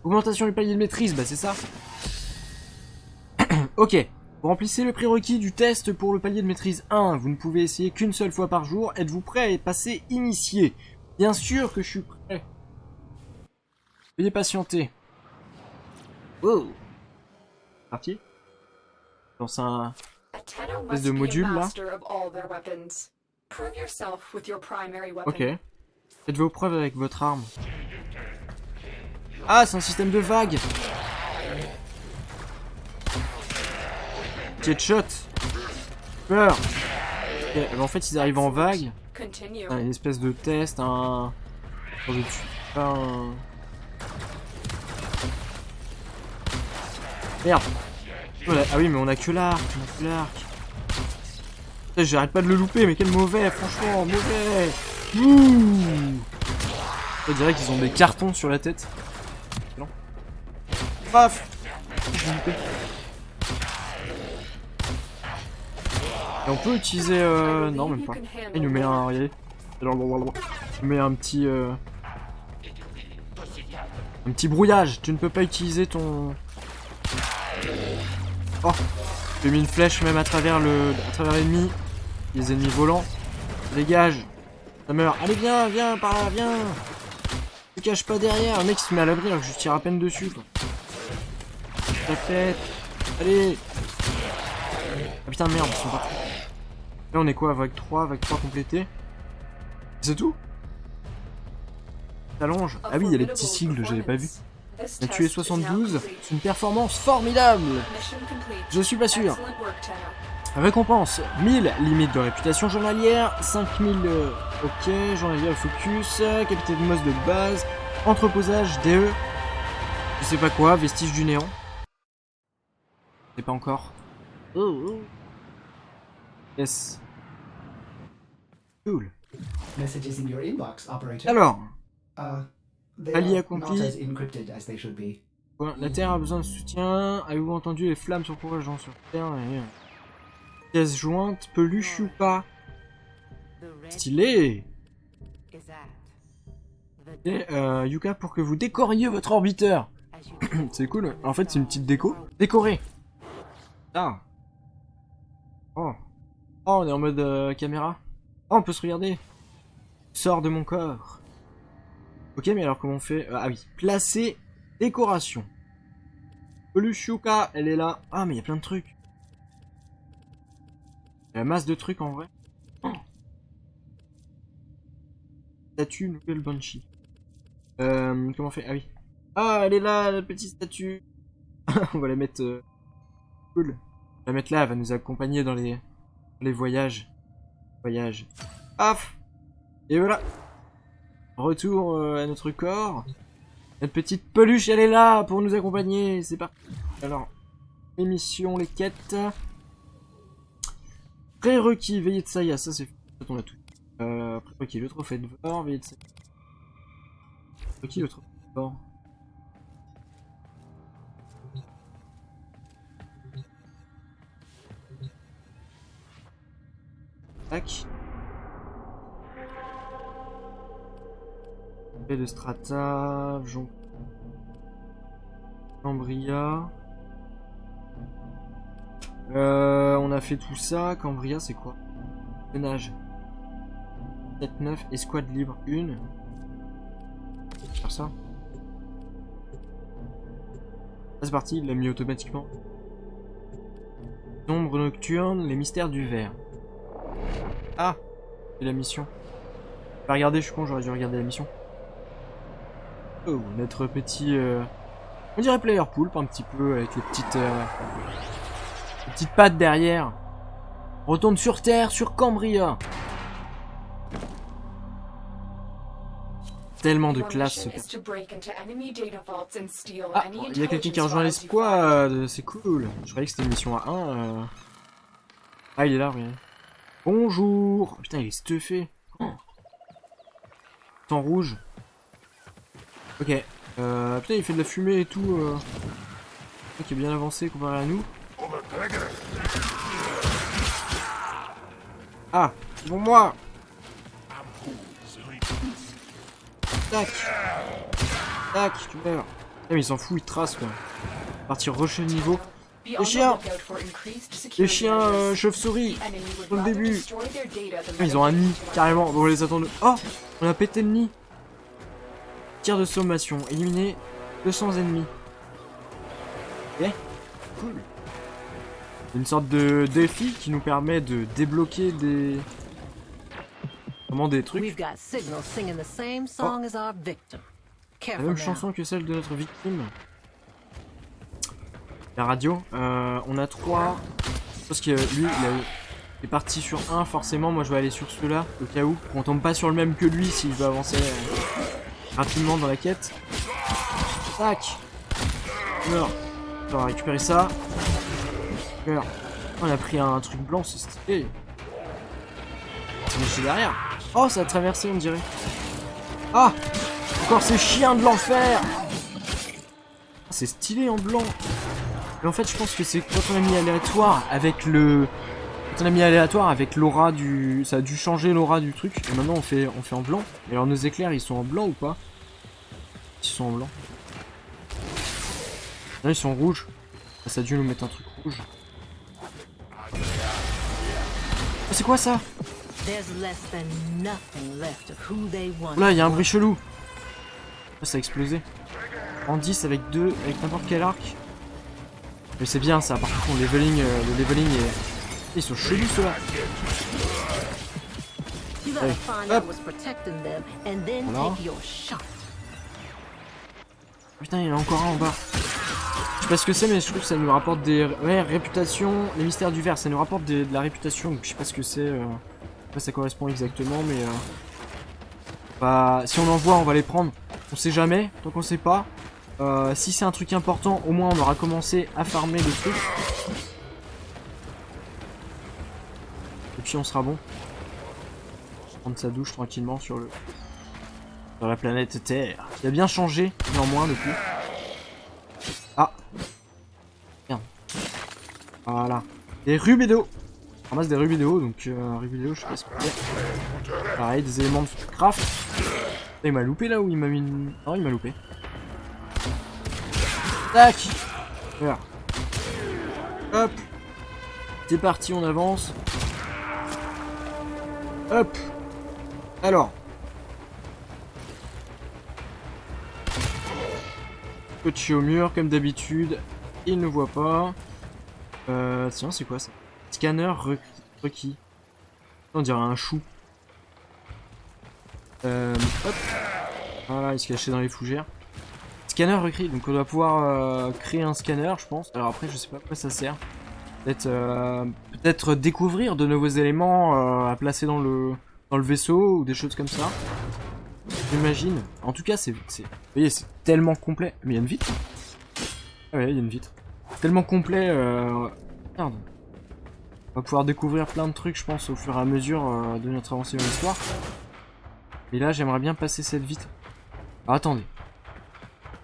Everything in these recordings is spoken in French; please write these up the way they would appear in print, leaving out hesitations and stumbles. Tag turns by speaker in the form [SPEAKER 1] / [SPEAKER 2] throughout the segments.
[SPEAKER 1] Augmentation du palier de maîtrise, bah c'est ça. Ok. Vous remplissez le prérequis du test pour le palier de maîtrise 1. Vous ne pouvez essayer qu'une seule fois par jour. Êtes-vous prêt à passer initié? Bien sûr que je suis prêt. Veuillez patienter. Oh. Parti. Dans un espèce de module là. Ok. Faites vos preuves avec votre arme. Ah, c'est un système de vagues. Headshot. Peur. Okay. En fait, ils arrivent en vague. Une espèce de test, un... Merde. Voilà. Ah oui, mais on a que l'arc. J'arrête pas de le louper, mais quel mauvais, franchement, mauvais. Ouh. On dirait qu'ils ont des cartons sur la tête. Non. Paf. Et on peut utiliser non, même pas. Il nous met un... Regardez. Il nous met un petit... Un petit brouillage. Tu ne peux pas utiliser ton... Oh. J'ai mis une flèche même à travers l'ennemi. Les ennemis volants. Dégage. Ça meurt. Allez, viens par là, viens. Ne cache pas derrière. Le mec il se met à l'abri alors que je tire à peine dessus, quoi. La tête. Allez. Ah putain, merde, ils sont partis. Là on est quoi? Vague 3 complétée. C'est tout? S'allonge. Ah oui, il y a les petits sigles, j'avais pas vu. On a tué 72. C'est une performance formidable. Je suis pas sûr. Récompense 1000, limite de réputation journalière. 5000, ok, journalière focus. Capitaine de Moss de base. Entreposage DE. Je sais pas quoi, vestige du néant. C'est pas encore. Oh. Yes. Cool. Alors, allié accompli. La Terre a besoin de soutien. Avez-vous entendu les flammes sur gens sur Terre? Pièce jointe, peluche ou pas? Stylé. Et Yuka, pour que vous décoriez votre orbiteur. C'est cool. En fait, c'est une petite déco. Décoré. Ah. Oh. Oh, on est en mode caméra. Oh, on peut se regarder. Sors de mon corps. Ok, mais alors comment on fait? Ah oui. Placer décoration. Peluche Yuka, elle est là. Ah, mais il y a plein de trucs. Il y a masse de trucs en vrai. Oh. Statue nouvelle Banshee. Comment on fait? Ah oui. Ah, elle est là, la petite statue. On va la mettre... Cool. On va la mettre là, elle va nous accompagner dans les voyages. Paf. Et voilà. Retour à notre corps. Notre petite peluche, elle est là pour nous accompagner. C'est parti. Alors, les missions, les quêtes. Prérequis, veillée de Saya. Ça, c'est fait. On a tout. Prérequis, le trophée de Vor, veillée de Saya. Prérequis, le trophée de Vor. Tac. Paix de Strata, Cambria. On a fait tout ça. Cambria, c'est quoi? Ménage. 7-9, escouade libre 1. Faire ça. Ah, c'est parti, il l'a mis automatiquement. Ombre nocturne, les mystères du verre. Ah, c'est la mission. J'ai pas regardé, je suis con, j'aurais dû regarder la mission. Oh, notre petit... On dirait Player Poulpe un petit peu, avec les petites pattes derrière. On retourne sur Terre, sur Cambria. Tellement de classe. Ah, il y a quelqu'un qui a rejoint l'escouade, c'est cool. Je croyais que c'était une mission à 1. Ah, il est là, regardez. Bonjour. Oh, putain, il est stuffé. Oh. Temps rouge. Ok. Putain, il fait de la fumée et tout. Qui est bien avancé comparé à nous. Ah, c'est bon moi. Tac. Tac, tu meurs. mais il s'en fout, il trace quoi. Partir rusher le niveau. Les chiens! Les chiens chauves-souris! Au début! Ils ont un nid, carrément. Bon, on les attend de... Oh! On a pété le nid! Tir de sommation. Éliminer 200 ennemis. Ok? Cool. Une sorte de défi qui nous permet de débloquer des... Vraiment des trucs. Oh. La même chanson que celle de notre victime. La radio, on a 3. Parce que lui, il est parti sur 1, forcément. Moi, je vais aller sur ceux-là, au cas où. On tombe pas sur le même que lui si je veux avancer rapidement dans la quête. Tac. Alors, on va récupérer ça. Alors, on a pris un truc blanc, c'est stylé. C'est derrière. Oh, ça a traversé, on dirait. Ah, encore ces chiens de l'enfer. C'est stylé en blanc. Mais en fait, je pense que c'est quand on a mis aléatoire avec le... Quand on a mis aléatoire avec l'aura du... Ça a dû changer l'aura du truc. Et maintenant, on fait en blanc. Et alors, nos éclairs, ils sont en blanc ou pas? Ils sont en blanc. Là, ils sont rouges. Ça a dû nous mettre un truc rouge. Oh, c'est quoi ça? Là, il y a un bruit chelou. Oh, ça a explosé. En 10 avec n'importe quel arc. Mais c'est bien ça, par contre le leveling est... Ils sont chelous ceux-là. Allez, hop. Voilà. Putain, il y en a encore un en bas. Je sais pas ce que c'est, mais je trouve que ça nous rapporte des... Ouais, réputation, les mystères du verre, ça nous rapporte de la réputation, donc je sais pas ce que c'est. Pas ça correspond exactement, mais... Bah, si on en voit, on va les prendre. On sait jamais, tant qu'on sait pas. Si c'est un truc important, au moins on aura commencé à farmer le truc. Et puis on sera bon. Prendre sa douche tranquillement sur la planète Terre. Il a bien changé, néanmoins, depuis. Ah. Merde. Voilà. Des rubédos. On ramasse des rubédos, donc rubédos, je sais pas ce que c'est. Pareil, des éléments de craft. Il m'a loupé là où il m'a mis une... Non, il m'a loupé. Tac. Voilà. Hop. C'est parti, on avance. Hop. Alors. Coaché au mur, comme d'habitude. Il ne voit pas. Tiens, c'est quoi ça? Scanner requis. On dirait un chou. Hop. Voilà, il se cachait dans les fougères. Scanner requis, donc on doit pouvoir créer un scanner, je pense. Alors après, je sais pas à quoi ça sert. Peut-être découvrir de nouveaux éléments à placer dans le vaisseau ou des choses comme ça. J'imagine. En tout cas, vous voyez, c'est tellement complet. Mais il y a une vitre. Ah ouais, il y a une vitre. Tellement complet. Merde. On va pouvoir découvrir plein de trucs, je pense, au fur et à mesure de notre avancée dans l'histoire. Et là, j'aimerais bien passer cette vitre. Alors, attendez.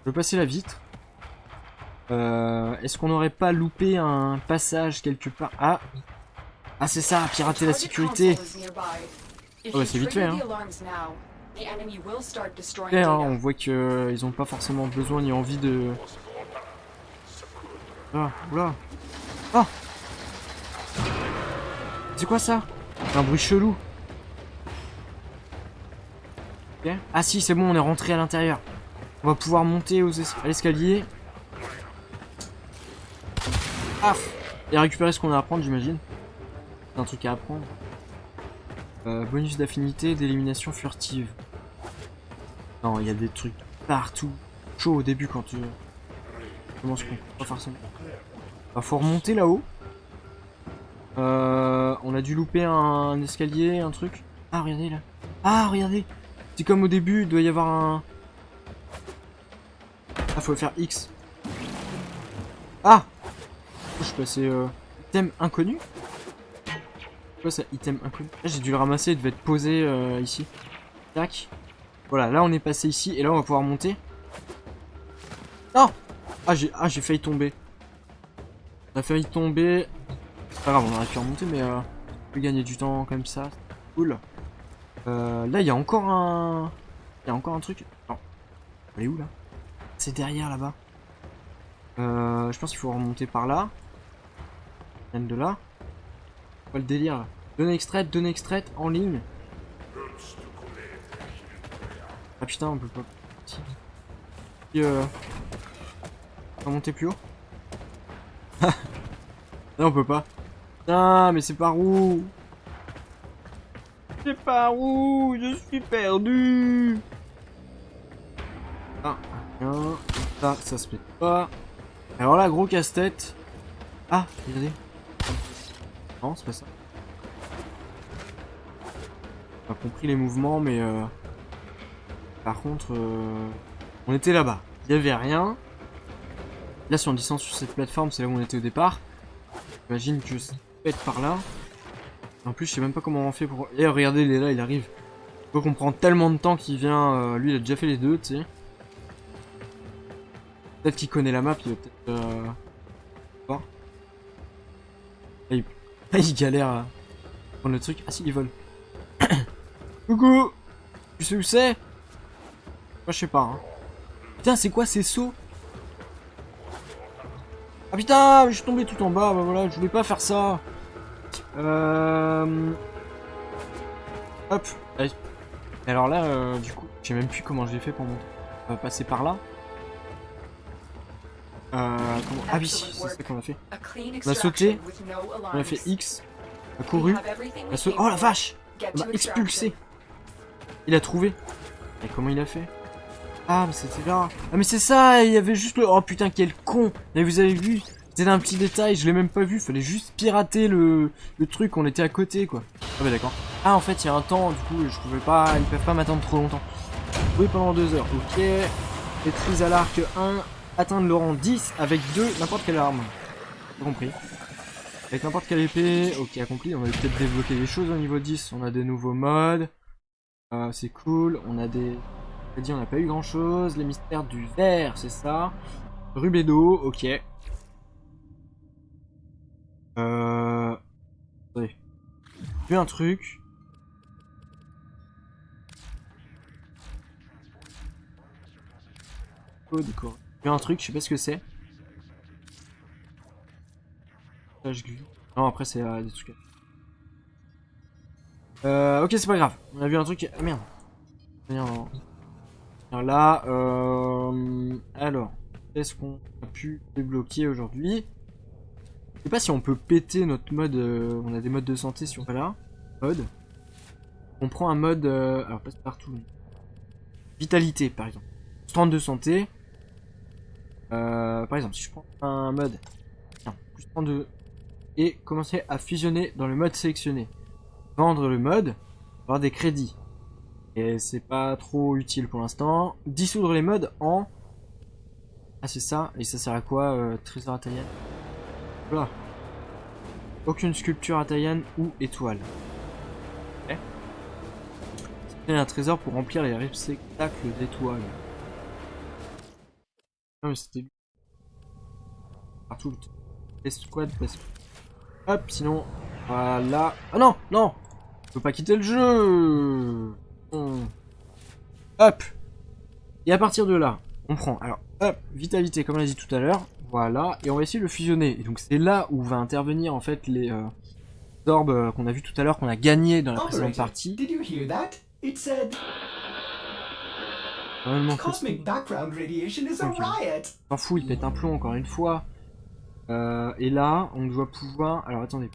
[SPEAKER 1] Je veux passer la vitre. Est-ce qu'on n'aurait pas loupé un passage quelque part? Ah, c'est ça, pirater la sécurité. Oh bah c'est vite fait, hein. Claire, hein, on voit qu'ils n'ont pas forcément besoin ni envie de... Ah, oula. Ah. C'est quoi ça? Un bruit chelou. Okay. Ah si, c'est bon, on est rentré à l'intérieur. On va pouvoir monter à l'escalier. Ah. Et récupérer ce qu'on a à prendre, j'imagine. C'est un truc à apprendre. Bonus d'affinité, d'élimination furtive. Non, il y a des trucs partout. Chaud au début quand tu commences à comprendre. Pas forcément. Bah, faut remonter là-haut. On a dû louper un escalier, un truc. Ah, regardez là. Ah, regardez. C'est comme au début, il doit y avoir un... Ah, faut faire X. Ah. Je suis passé... Item inconnu. Quoi ça, item inconnu? Ah, j'ai dû le ramasser, il devait être posé ici. Tac. Voilà, là on est passé ici, et là on va pouvoir monter. Non. Ah, j'ai failli tomber. On a failli tomber. C'est pas grave, on aurait pu remonter, mais on peut gagner du temps comme ça. Cool. Là, il y a encore un... Il y a encore un truc. Non. Elle est où, là? c'est derrière là-bas. Je pense qu'il faut remonter par là. De là. Quoi le délire là? Données extraites en ligne. Ah putain, on peut pas. On va monter plus haut. Non, on peut pas. Putain, mais c'est par où? C'est par où? Je suis perdu. Ah, rien. Ça se fait pas. Alors là, gros casse-tête. Ah, regardez. Non, c'est pas ça. On a compris les mouvements, mais par contre, on était là-bas. Il y avait rien. Là, si on descend sur cette plateforme, c'est là où on était au départ. J'imagine que ça peut être par là. En plus, je sais même pas comment on fait pour. Et regardez, il est là, il arrive. Faut qu'on prend tellement de temps qu'il vient. Lui, il a déjà fait les deux, tu sais. Peut-être qu'il connaît la map, il va peut-être. Pas. Il galère à prendre le truc. Ah si, il vole. Coucou. Tu sais où c'est? Moi, je sais pas. Hein. Putain, c'est quoi ces sauts? Ah putain, je suis tombé tout en bas. Bah voilà, je voulais pas faire ça. Hop. Allez. Et alors là, du coup, je sais même plus comment j'ai fait pour monter. On va passer par là. Comment... Ah oui, c'est ça qu'on a fait. On a sauté. On a fait X. On a couru. On a sauté. Oh la vache! On a expulsé. Il a trouvé. Et comment il a fait? Ah, mais c'était là. Ah, mais c'est ça, il y avait juste le... Oh putain, quel con. Mais vous avez vu? C'était un petit détail, je l'ai même pas vu. Fallait juste pirater le truc, on était à côté, quoi. Ah bah d'accord. Ah, en fait, il y a un temps, du coup, je pouvais pas... Ils peuvent pas m'attendre trop longtemps. Oui, pendant 2 heures. Ok. Maîtrise à l'arc 1. Atteindre le rang 10 avec 2, n'importe quelle arme. J'ai compris. Avec n'importe quelle épée. Ok, accompli. On va peut-être débloquer des choses au niveau 10. On a des nouveaux modes. C'est cool. On a des... On n'a pas eu grand chose. Les mystères du verre, c'est ça. Rubédo, ok. Attendez. J'ai vu un truc. Oh, d'accord. J'ai vu un truc, je sais pas ce que c'est. Non, après, c'est des trucs. Ok, c'est pas grave. On a vu un truc. Ah merde. Là, alors, qu'est-ce qu'on a pu débloquer aujourd'hui? Je sais pas si on peut péter notre mode. On a des modes de santé si on va là. Mode. On prend un mode. Alors, passe partout. Vitalité, par exemple. 32 santé. Par exemple, si je prends un mode. Tiens, plus 32. Et commencer à fusionner dans le mode sélectionné. Vendre le mode. Avoir des crédits. Et c'est pas trop utile pour l'instant. Dissoudre les modes en... Ah c'est ça. Et ça sert à quoi? Trésor Atayan. Voilà. Aucune sculpture Atayan ou étoile. Ok. C'est un trésor pour remplir les réceptacles d'étoiles. Non mais c'était... Partout. Test squad, test... Hop, sinon... Voilà. Ah non, non. Je peux pas quitter le jeu. Hop. Et à partir de là, on prend, alors, hop, vitalité, comme on l'a dit tout à l'heure, voilà, et on va essayer de le fusionner. Et donc c'est là où va intervenir en fait les orbes qu'on a vu tout à l'heure, qu'on a gagné dans la précédente partie. S'en fout, il pète un plomb encore une fois. Et là, on doit pouvoir... Alors attendez.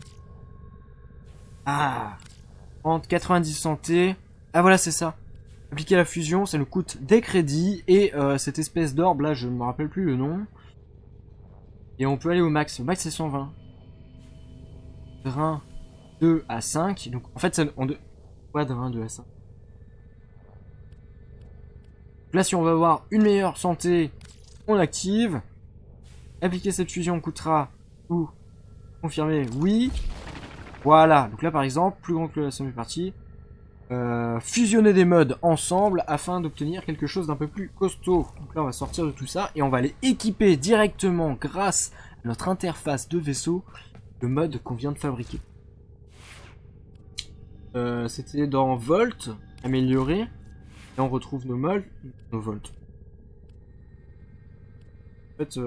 [SPEAKER 1] Ah, 90 santé. Ah voilà, c'est ça. Appliquer la fusion, ça nous coûte des crédits. Et cette espèce d'orbe, là, je ne me rappelle plus le nom. Et on peut aller au max. Le max, c'est 120. Drain 2 à 5. Donc, en fait, ça, on... Quoi, drain 2 à 5? Là, si on va avoir une meilleure santé, on active. Appliquer cette fusion coûtera... Ou confirmer, oui. Voilà. Donc là, par exemple, plus grand que la somme est partie. Fusionner des modes ensemble afin d'obtenir quelque chose d'un peu plus costaud. Donc là on va sortir de tout ça et on va aller équiper directement grâce à notre interface de vaisseau le mode qu'on vient de fabriquer. C'était dans Volt, améliorer, et on retrouve nos volts. fait,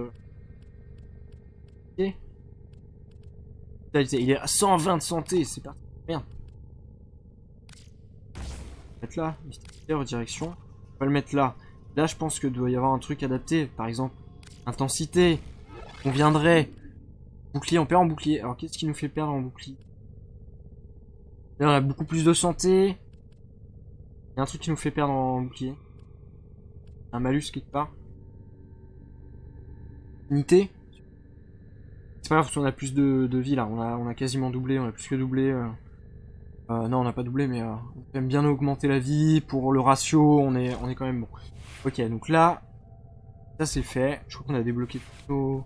[SPEAKER 1] ok. Il est à 120 de santé, c'est parti. Merde. Mettre là, mystère direction. On va le mettre là. Là, je pense que doit y avoir un truc adapté. Par exemple, intensité. On viendrait. Bouclier, on perd en bouclier. Alors, qu'est-ce qui nous fait perdre en bouclier? Là, on a beaucoup plus de santé. Il y a un truc qui nous fait perdre en bouclier. Un malus quelque part. Unité. C'est pas grave, parce qu'on a plus de vie là. On a quasiment doublé, on a plus que doublé. Non, on n'a pas doublé, mais on aime bien augmenter la vie. Pour le ratio, on est quand même bon. Ok, donc là, ça c'est fait. Je crois qu'on a débloqué tous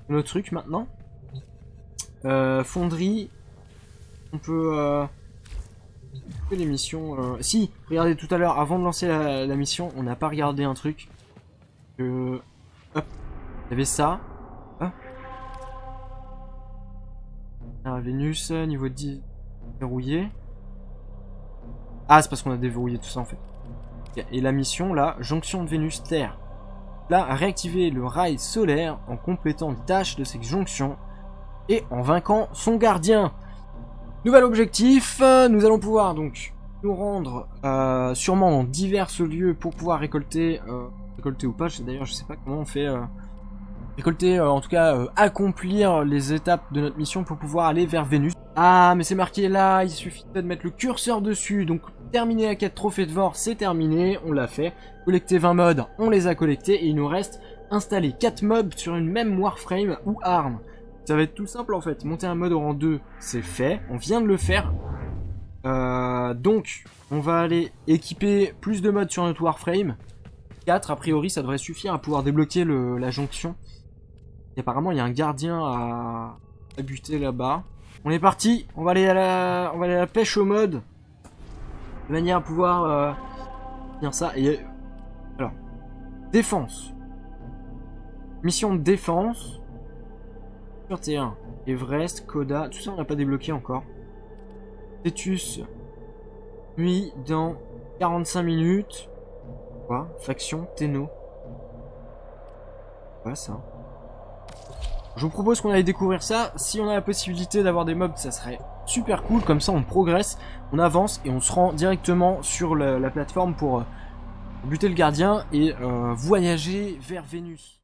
[SPEAKER 1] nos trucs maintenant. Fonderie. On peut... les missions... Si, regardez tout à l'heure, avant de lancer la mission, on n'a pas regardé un truc. Hop, il y avait ça. Hop. Vénus, niveau 10, verrouillé. Ah, c'est parce qu'on a déverrouillé tout ça en fait. Et la mission là, jonction de Vénus Terre. Là, réactiver le rail solaire en complétant les tâches de cette jonction et en vainquant son gardien. Nouvel objectif, nous allons pouvoir donc nous rendre sûrement dans divers lieux pour pouvoir récolter ou pas, d'ailleurs je sais pas comment on fait récolter, en tout cas accomplir les étapes de notre mission pour pouvoir aller vers Vénus. Ah mais c'est marqué là, il suffit de mettre le curseur dessus, donc terminer la quête trophée de Vor, c'est terminé, on l'a fait. Collecter 20 mods, on les a collectés et il nous reste installer 4 mobs sur une même Warframe ou arme. Ça va être tout simple en fait, monter un mode au rang 2, c'est fait, on vient de le faire. Donc, on va aller équiper plus de mods sur notre Warframe. 4, a priori, ça devrait suffire à pouvoir débloquer la jonction. Et apparemment, il y a un gardien à buter là-bas. On est parti, on va aller à la pêche au mode. De manière à pouvoir finir ça. Et, alors, défense. Mission de défense. T1, Everest, Coda, tout ça on n'a pas débloqué encore. Tétus, nuit dans 45 minutes. Quoi? Faction, Tenno. Voilà ça. Je vous propose qu'on aille découvrir ça. Si on a la possibilité d'avoir des mobs, ça serait super cool. Comme ça on progresse, on avance et on se rend directement sur la plateforme pour buter le gardien et voyager vers Vénus.